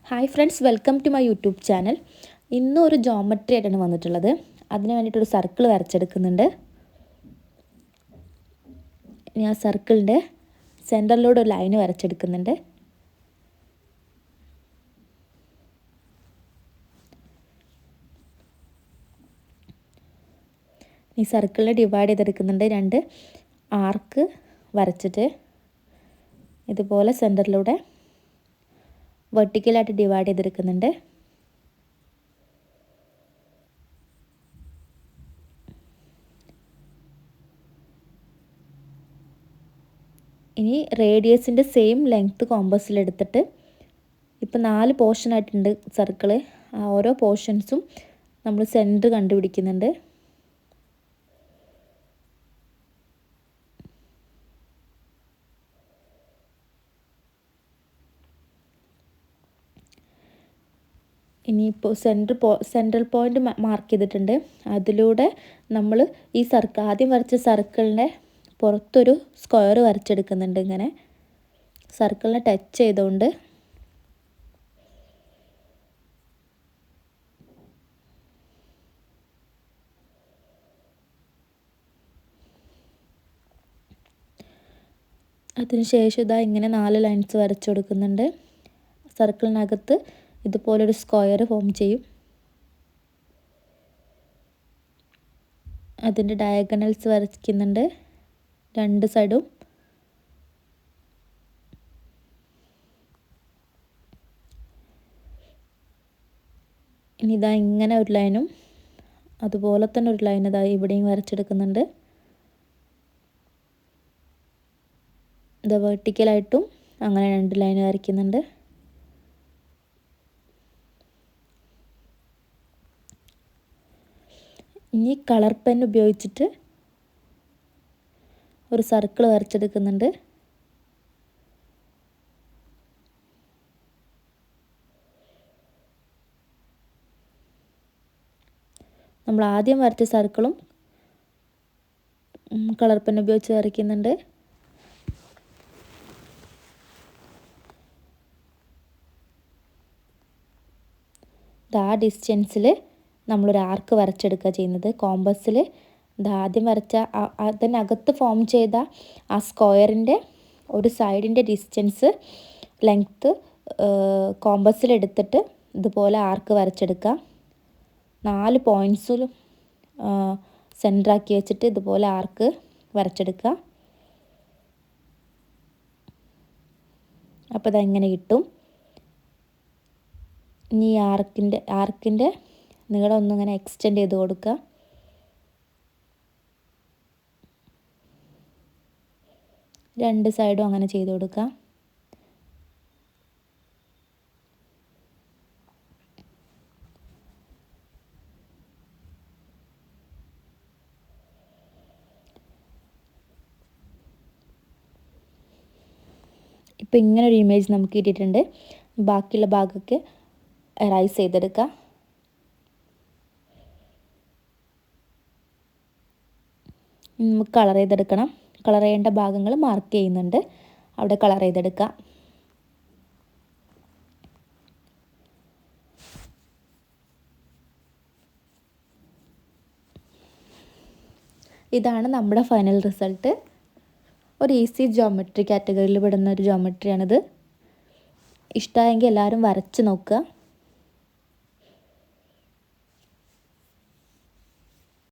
Hi friends, welcome to my YouTube channel. ഇന്നും ഒരു geometry ആയിട്ടാണ് വന്നിട്ടുള്ളത്. അതിന് വേണ്ടിയിട്ടൊരു സർക്കിൾ വരച്ചെടുക്കുന്നുണ്ട്. ഞാൻ സർക്കിളിൻ്റെ സെൻറ്ററിലൂടെ ഒരു ലൈന് വരച്ചെടുക്കുന്നുണ്ട്. ഈ സർക്കിളിനെ ഡിവൈഡ് ചെയ്തെടുക്കുന്നുണ്ട്. 2 ആർക്ക് വരച്ചിട്ട് ഇതുപോലെ സെൻറ്ററിലൂടെ വെർട്ടിക്കലായിട്ട് ഡിവൈഡ് ചെയ്തെടുക്കുന്നുണ്ട്. ഇനി റേഡിയസിൻ്റെ സെയിം ലെങ്ത്ത് കോമ്പസിലെടുത്തിട്ട് ഇപ്പോൾ 4 പോർഷനായിട്ടുണ്ട് സർക്കിള്. ആ ഓരോ പോർഷൻസും നമ്മൾ സെൻറ്റർ കണ്ടുപിടിക്കുന്നുണ്ട്. ഇനിയിപ്പോൾ സെൻട്രൽ പോയിൻ്റ് മാർക്ക് ചെയ്തിട്ടുണ്ട്. അതിലൂടെ നമ്മൾ ഈ ആദ്യം വരച്ച സർക്കിളിൻ്റെ പുറത്തൊരു സ്ക്വയർ വരച്ചെടുക്കുന്നുണ്ട്. ഇങ്ങനെ സർക്കിളിനെ ടച്ച് ചെയ്തുകൊണ്ട് അതിനുശേഷം ഇതാ ഇങ്ങനെ 4 ലൈൻസ് വരച്ചു കൊടുക്കുന്നുണ്ട്. സർക്കിളിനകത്ത് ഇതുപോലൊരു സ്ക്വയർ ഫോം ചെയ്യും. അതിൻ്റെ ഡയഗണൽസ് വരയ്ക്കുന്നുണ്ട് 2 സൈഡും. ഇനി ഇതാ ഇങ്ങനെ ഒരു ലൈനും അതുപോലെ തന്നെ ഒരു ലൈൻ ഇതാ ഇവിടെയും വരച്ചെടുക്കുന്നുണ്ട്. ഇത് വെർട്ടിക്കലായിട്ടും അങ്ങനെ 2 ലൈൻ വരയ്ക്കുന്നുണ്ട്. ഇനി കളർ പെൻ ഉപയോഗിച്ചിട്ട് ഒരു സർക്കിൾ വരച്ചെടുക്കുന്നുണ്ട്. നമ്മൾ ആദ്യം വരച്ച സർക്കിളും കളർ പെൻ ഉപയോഗിച്ച് വരയ്ക്കുന്നുണ്ട്. ആ ഡിസ്റ്റൻസിൽ നമ്മളൊരു ആർക്ക് വരച്ചെടുക്കുക ചെയ്യുന്നത്. കോമ്പസിൽ ആദ്യം വരച്ച അതിനകത്ത് ഫോം ചെയ്ത ആ സ്ക്വയറിൻ്റെ ഒരു സൈഡിൻ്റെ ഡിസ്റ്റൻസ് ലെങ്ത്ത് കോമ്പസിലെടുത്തിട്ട് ഇതുപോലെ ആർക്ക് വരച്ചെടുക്കുക. 4 പോയിൻറ്റ്സിലും സെൻറ്ററാക്കി വെച്ചിട്ട് ഇതുപോലെ ആർക്ക് വരച്ചെടുക്കുക. അപ്പോൾ ഇതെങ്ങനെ കിട്ടും. ഇനി ആർക്കിൻ്റെ നീളം ഒന്നിങ്ങനെ എക്സ്റ്റെൻഡ് ചെയ്ത് കൊടുക്കുക. രണ്ട് സൈഡും അങ്ങനെ ചെയ്ത് കൊടുക്കുക. ഇപ്പോൾ ഇങ്ങനൊരു ഇമേജ് നമുക്ക് കിട്ടിയിട്ടുണ്ട്. ബാക്കിയുള്ള ഭാഗമൊക്കെ എറൈസ് ചെയ്തെടുക്കുക. നമുക്ക് കളർ ചെയ്തെടുക്കണം. കളർ ചെയ്യേണ്ട ഭാഗങ്ങൾ മാർക്ക് ചെയ്യുന്നുണ്ട്. അവിടെ കളർ ചെയ്തെടുക്കുക. ഇതാണ് നമ്മുടെ ഫൈനൽ റിസൾട്ട്. ഒരു ഈസി ജോമെട്രി കാറ്റഗറിയിൽ പെടുന്ന ഒരു ജോമെട്രിയാണിത്. ഇഷ്ടമായെങ്കിൽ എല്ലാവരും വരച്ച് നോക്കുക.